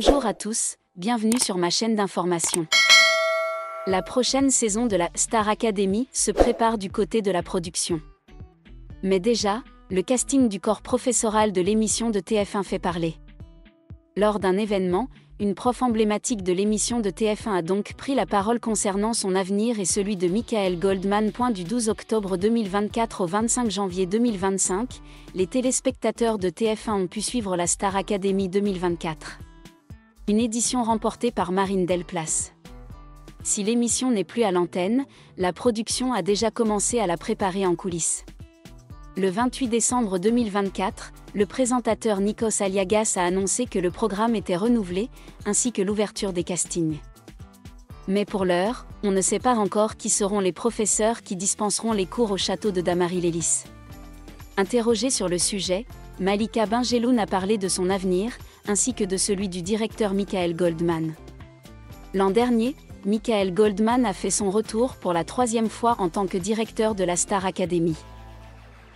Bonjour à tous, bienvenue sur ma chaîne d'information. La prochaine saison de la Star Academy se prépare du côté de la production. Mais déjà, le casting du corps professoral de l'émission de TF1 fait parler. Lors d'un événement, une prof emblématique de l'émission de TF1 a donc pris la parole concernant son avenir et celui de Michael Goldman. Du 12 octobre 2024 au 25 janvier 2025, les téléspectateurs de TF1 ont pu suivre la Star Academy 2024. Une édition remportée par Marine Delplace. Si l'émission n'est plus à l'antenne, la production a déjà commencé à la préparer en coulisses. Le 28 décembre 2024, le présentateur Nikos Aliagas a annoncé que le programme était renouvelé, ainsi que l'ouverture des castings. Mais pour l'heure, on ne sait pas encore qui seront les professeurs qui dispenseront les cours au château de Damary-Lélis. Interrogée sur le sujet, Malika Benjeloun a parlé de son avenir, ainsi que de celui du directeur Michael Goldman. L'an dernier, Michael Goldman a fait son retour pour la 3e fois en tant que directeur de la Star Academy.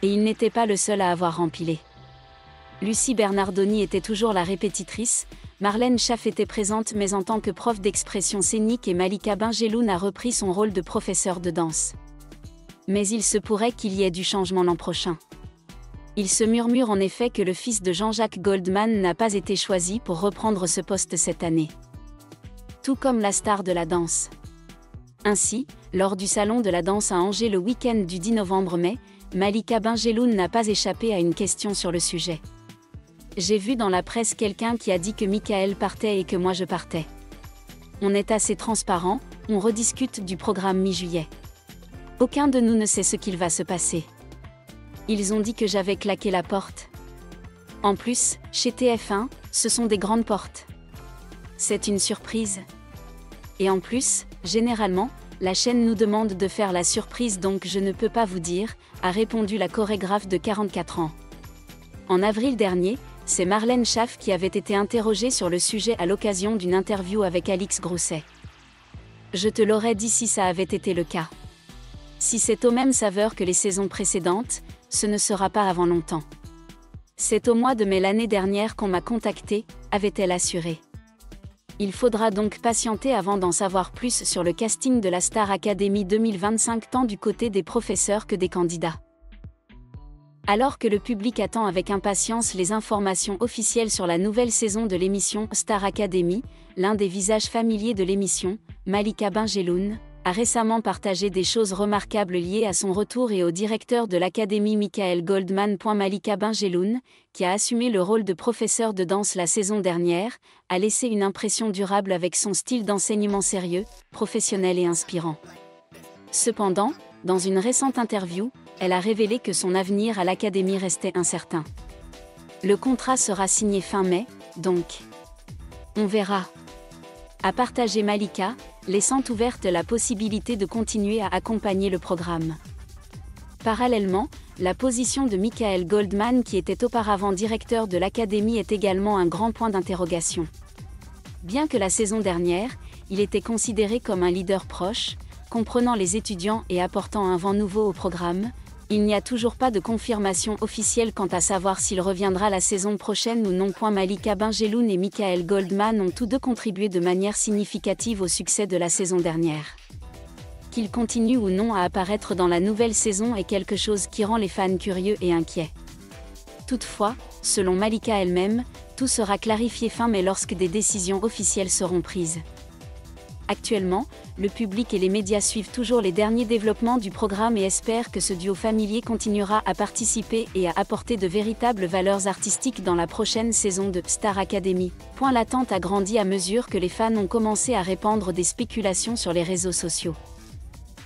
Et il n'était pas le seul à avoir rempilé. Lucie Bernardoni était toujours la répétitrice, Marlène Schaff était présente mais en tant que prof d'expression scénique et Malika Benjeloun a repris son rôle de professeur de danse. Mais il se pourrait qu'il y ait du changement l'an prochain. Il se murmure en effet que le fils de Jean-Jacques Goldman n'a pas été choisi pour reprendre ce poste cette année. Tout comme la star de la danse. Ainsi, lors du Salon de la danse à Angers le week-end du 10 novembre-mai, Malika Benjeloun n'a pas échappé à une question sur le sujet. J'ai vu dans la presse quelqu'un qui a dit que Michael partait et que moi je partais. On est assez transparent, on rediscute du programme mi-juillet. Aucun de nous ne sait ce qu'il va se passer. Ils ont dit que j'avais claqué la porte. En plus, chez TF1, ce sont des grandes portes. C'est une surprise. Et en plus, généralement, la chaîne nous demande de faire la surprise donc je ne peux pas vous dire, a répondu la chorégraphe de 44 ans. En avril dernier, c'est Marlène Schaff qui avait été interrogée sur le sujet à l'occasion d'une interview avec Alix Grousset. Je te l'aurais dit si ça avait été le cas. Si c'est aux mêmes saveurs que les saisons précédentes, ce ne sera pas avant longtemps. C'est au mois de mai l'année dernière qu'on m'a contactée, avait-elle assuré. Il faudra donc patienter avant d'en savoir plus sur le casting de la Star Academy 2025 tant du côté des professeurs que des candidats. Alors que le public attend avec impatience les informations officielles sur la nouvelle saison de l'émission Star Academy, l'un des visages familiers de l'émission, Malika Benjeloun, a récemment partagé des choses remarquables liées à son retour et au directeur de l'Académie Michael Goldman. Malika Benjeloun, qui a assumé le rôle de professeur de danse la saison dernière, a laissé une impression durable avec son style d'enseignement sérieux, professionnel et inspirant. Cependant, dans une récente interview, elle a révélé que son avenir à l'Académie restait incertain. Le contrat sera signé fin mai, donc. On verra. A partagé Malika, laissant ouverte la possibilité de continuer à accompagner le programme. Parallèlement, la position de Michael Goldman qui était auparavant directeur de l'Académie est également un grand point d'interrogation. Bien que la saison dernière, il était considéré comme un leader proche, comprenant les étudiants et apportant un vent nouveau au programme, il n'y a toujours pas de confirmation officielle quant à savoir s'il reviendra la saison prochaine ou non. Malika Benjeloun et Michael Goldman ont tous deux contribué de manière significative au succès de la saison dernière. Qu'il continue ou non à apparaître dans la nouvelle saison est quelque chose qui rend les fans curieux et inquiets. Toutefois, selon Malika elle-même, tout sera clarifié fin mai lorsque des décisions officielles seront prises. Actuellement, le public et les médias suivent toujours les derniers développements du programme et espèrent que ce duo familier continuera à participer et à apporter de véritables valeurs artistiques dans la prochaine saison de Star Academy. L'attente a grandi à mesure que les fans ont commencé à répandre des spéculations sur les réseaux sociaux.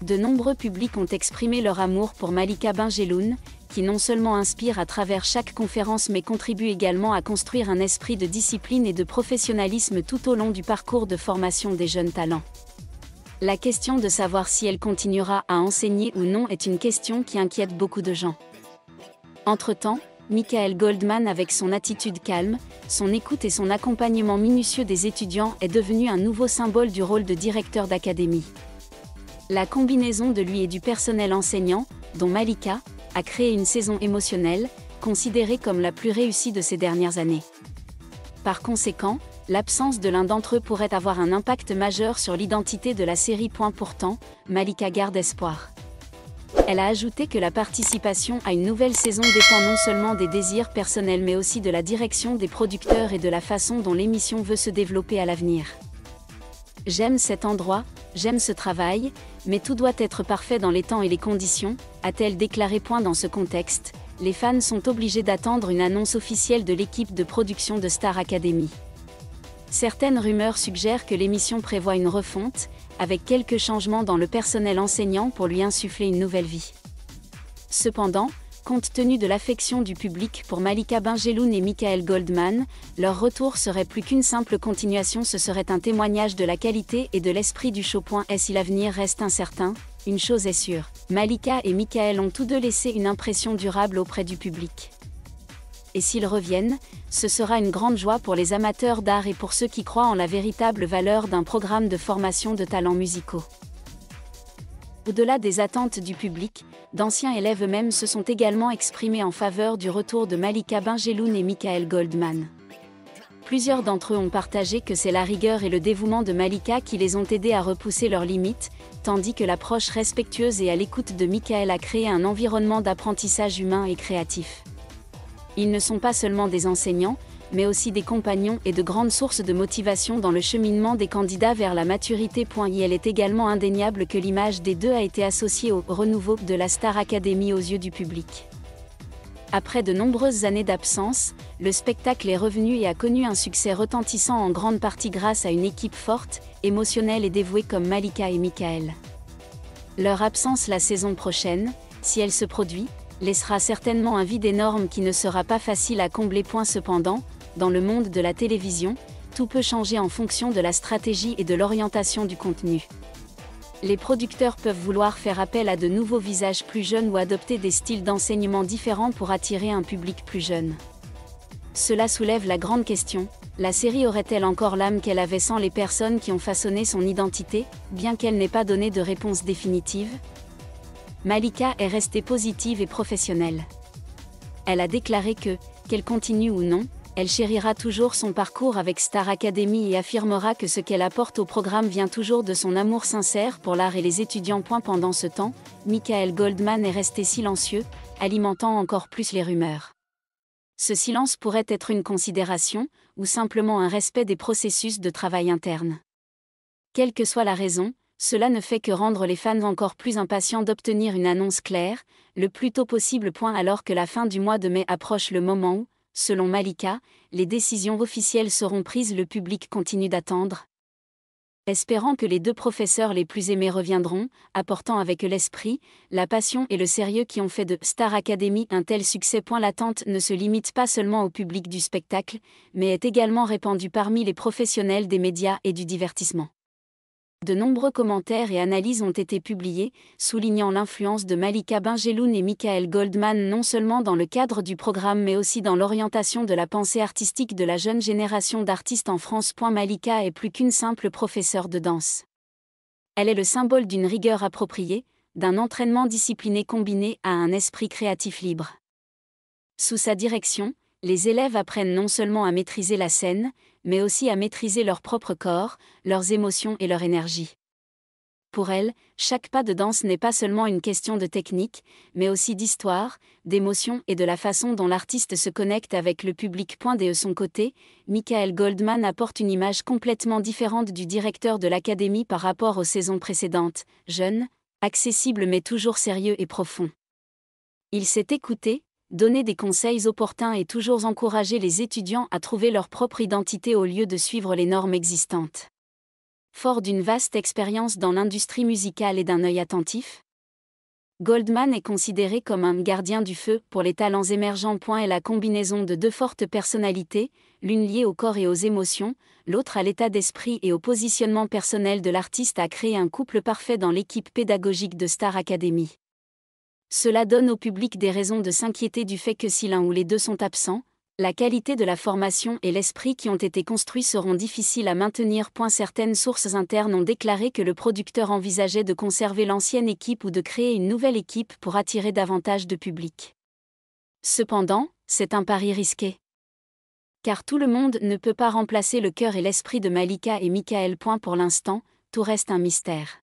De nombreux publics ont exprimé leur amour pour Malika Benjeloun, qui non seulement inspire à travers chaque conférence mais contribue également à construire un esprit de discipline et de professionnalisme tout au long du parcours de formation des jeunes talents. La question de savoir si elle continuera à enseigner ou non est une question qui inquiète beaucoup de gens. Entre-temps, Michael Goldman avec son attitude calme, son écoute et son accompagnement minutieux des étudiants est devenu un nouveau symbole du rôle de directeur d'académie. La combinaison de lui et du personnel enseignant, dont Malika, a créé une saison émotionnelle, considérée comme la plus réussie de ces dernières années. Par conséquent, l'absence de l'un d'entre eux pourrait avoir un impact majeur sur l'identité de la série. Pourtant, Malika garde espoir. Elle a ajouté que la participation à une nouvelle saison dépend non seulement des désirs personnels mais aussi de la direction des producteurs et de la façon dont l'émission veut se développer à l'avenir. J'aime cet endroit, j'aime ce travail, mais tout doit être parfait dans les temps et les conditions, a-t-elle déclaré. Dans ce contexte, les fans sont obligés d'attendre une annonce officielle de l'équipe de production de Star Academy. Certaines rumeurs suggèrent que l'émission prévoit une refonte, avec quelques changements dans le personnel enseignant pour lui insuffler une nouvelle vie. Cependant, compte tenu de l'affection du public pour Malika Benjeloun et Michael Goldman, leur retour serait plus qu'une simple continuation. Ce serait un témoignage de la qualité et de l'esprit du show. Et si l'avenir reste incertain, une chose est sûre, Malika et Michael ont tous deux laissé une impression durable auprès du public. Et s'ils reviennent, ce sera une grande joie pour les amateurs d'art et pour ceux qui croient en la véritable valeur d'un programme de formation de talents musicaux. Au-delà des attentes du public, d'anciens élèves eux-mêmes se sont également exprimés en faveur du retour de Malika Benjeloun et Michael Goldman. Plusieurs d'entre eux ont partagé que c'est la rigueur et le dévouement de Malika qui les ont aidés à repousser leurs limites, tandis que l'approche respectueuse et à l'écoute de Michael a créé un environnement d'apprentissage humain et créatif. Ils ne sont pas seulement des enseignants, mais aussi des compagnons et de grandes sources de motivation dans le cheminement des candidats vers la maturité. Il est également indéniable que l'image des deux a été associée au renouveau de la Star Academy aux yeux du public. Après de nombreuses années d'absence, le spectacle est revenu et a connu un succès retentissant en grande partie grâce à une équipe forte, émotionnelle et dévouée comme Malika et Michael. Leur absence la saison prochaine, si elle se produit, laissera certainement un vide énorme qui ne sera pas facile à combler. Cependant, dans le monde de la télévision, tout peut changer en fonction de la stratégie et de l'orientation du contenu. Les producteurs peuvent vouloir faire appel à de nouveaux visages plus jeunes ou adopter des styles d'enseignement différents pour attirer un public plus jeune. Cela soulève la grande question, la série aurait-elle encore l'âme qu'elle avait sans les personnes qui ont façonné son identité, bien qu'elle n'ait pas donné de réponse définitive ? Malika est restée positive et professionnelle. Elle a déclaré que, qu'elle continue ou non, elle chérira toujours son parcours avec Star Academy et affirmera que ce qu'elle apporte au programme vient toujours de son amour sincère pour l'art et les étudiants. Pendant ce temps, Michael Goldman est resté silencieux, alimentant encore plus les rumeurs. Ce silence pourrait être une considération, ou simplement un respect des processus de travail interne. Quelle que soit la raison, cela ne fait que rendre les fans encore plus impatients d'obtenir une annonce claire, le plus tôt possible. Alors que la fin du mois de mai approche, le moment où, selon Malika, les décisions officielles seront prises, le public continue d'attendre. Espérant que les deux professeurs les plus aimés reviendront, apportant avec eux l'esprit, la passion et le sérieux qui ont fait de Star Academy un tel succès. L'attente ne se limite pas seulement au public du spectacle, mais est également répandue parmi les professionnels des médias et du divertissement. De nombreux commentaires et analyses ont été publiés, soulignant l'influence de Malika Benjeloun et Michael Goldman non seulement dans le cadre du programme mais aussi dans l'orientation de la pensée artistique de la jeune génération d'artistes en France. Malika est plus qu'une simple professeure de danse. Elle est le symbole d'une rigueur appropriée, d'un entraînement discipliné combiné à un esprit créatif libre. Sous sa direction, les élèves apprennent non seulement à maîtriser la scène, mais aussi à maîtriser leur propre corps, leurs émotions et leur énergie. Pour elle, chaque pas de danse n'est pas seulement une question de technique, mais aussi d'histoire, d'émotion et de la façon dont l'artiste se connecte avec le public. De son côté, Michael Goldman apporte une image complètement différente du directeur de l'Académie par rapport aux saisons précédentes, jeune, accessible mais toujours sérieux et profond. Il s'est écouté, donné des conseils opportuns et toujours encouragé les étudiants à trouver leur propre identité au lieu de suivre les normes existantes. Fort d'une vaste expérience dans l'industrie musicale et d'un œil attentif, Goldman est considéré comme un gardien du feu pour les talents émergents. Et la combinaison de deux fortes personnalités, l'une liée au corps et aux émotions, l'autre à l'état d'esprit et au positionnement personnel de l'artiste a créé un couple parfait dans l'équipe pédagogique de Star Academy. Cela donne au public des raisons de s'inquiéter du fait que si l'un ou les deux sont absents, la qualité de la formation et l'esprit qui ont été construits seront difficiles à maintenir. Certaines sources internes ont déclaré que le producteur envisageait de conserver l'ancienne équipe ou de créer une nouvelle équipe pour attirer davantage de public. Cependant, c'est un pari risqué. Car tout le monde ne peut pas remplacer le cœur et l'esprit de Malika et Michael. Pour l'instant, tout reste un mystère.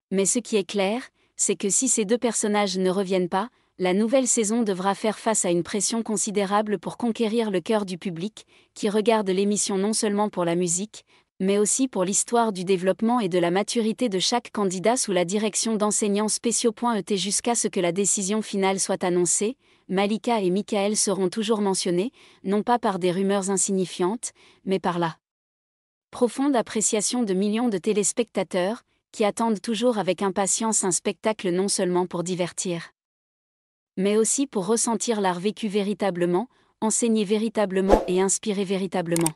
Mais ce qui est clair, c'est que si ces deux personnages ne reviennent pas, la nouvelle saison devra faire face à une pression considérable pour conquérir le cœur du public, qui regarde l'émission non seulement pour la musique, mais aussi pour l'histoire du développement et de la maturité de chaque candidat sous la direction d'enseignants spéciaux. Jusqu'à ce que la décision finale soit annoncée, Malika et Michael seront toujours mentionnés, non pas par des rumeurs insignifiantes, mais par la profonde appréciation de millions de téléspectateurs, qui attendent toujours avec impatience un spectacle non seulement pour divertir, mais aussi pour ressentir l'art vécu véritablement, enseigner véritablement et inspirer véritablement.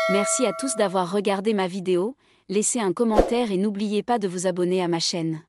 Merci à tous d'avoir regardé ma vidéo, laissez un commentaire et n'oubliez pas de vous abonner à ma chaîne.